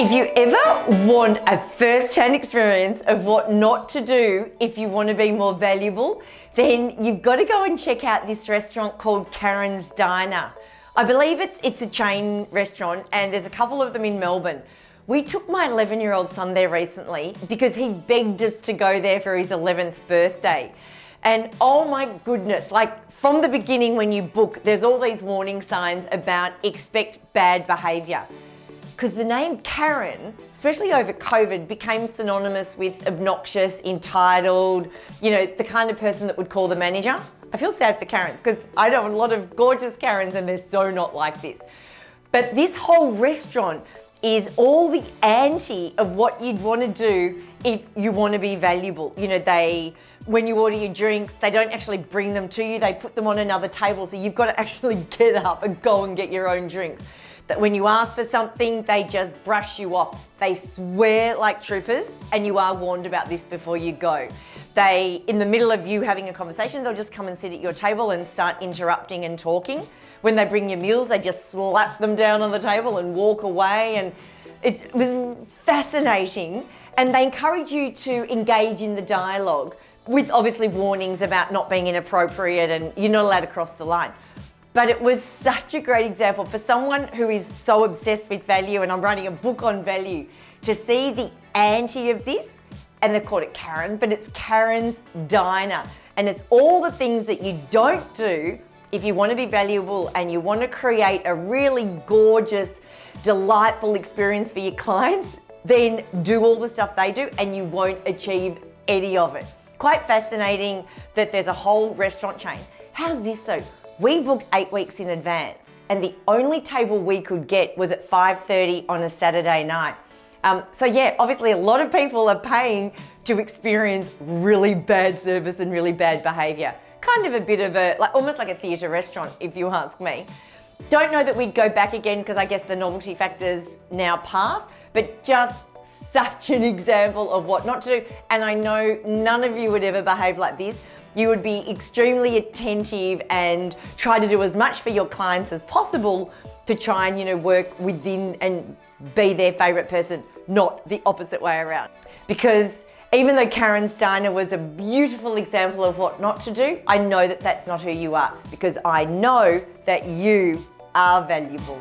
If you ever want a first-hand experience of what not to do if you want to be more valuable, then you've got to go and check out this restaurant called Karen's Diner. I believe it's a chain restaurant and there's a couple of them in Melbourne. We took my 11-year-old son there recently because he begged us to go there for his 11th birthday. And oh my goodness, like from the beginning when you book, there's all these warning signs about expect bad behaviour. Because the name Karen, especially over COVID, became synonymous with obnoxious, entitled, you know, the kind of person that would call the manager. I feel sad for Karens because I know a lot of gorgeous Karens and they're so not like this. But this whole restaurant is all the anti of what you'd want to do if you want to be valuable. You know, when you order your drinks, they don't actually bring them to you, they put them on another table, so you've got to actually get up and go and get your own drinks. That when you ask for something, they just brush you off. They swear like troopers, and you are warned about this before you go. In the middle of you having a conversation, they'll just come and sit at your table and start interrupting and talking. When they bring you meals, they just slap them down on the table and walk away. And it was fascinating. And they encourage you to engage in the dialogue with obviously warnings about not being inappropriate and you're not allowed to cross the line. But it was such a great example for someone who is so obsessed with value, and I'm writing a book on value, to see the anti of this, and they've called it Karen, but it's Karen's Diner. And it's all the things that you don't do if you want to be valuable and you want to create a really gorgeous, delightful experience for your clients, then do all the stuff they do and you won't achieve any of it. Quite fascinating that there's a whole restaurant chain. How's this though? We booked 8 weeks in advance and the only table we could get was at 5:30 on a Saturday night. So yeah, obviously a lot of people are paying to experience really bad service and really bad behaviour. Kind of a bit of almost like a theatre restaurant if you ask me. Don't know that we'd go back again because I guess the novelty factor's now passed, but just such an example of what not to do. And I know none of you would ever behave like this. You would be extremely attentive and try to do as much for your clients as possible to try and, you know, work within and be their favourite person, not the opposite way around. Because even though Karen's Diner was a beautiful example of what not to do, I know that that's not who you are, because I know that you are valuable.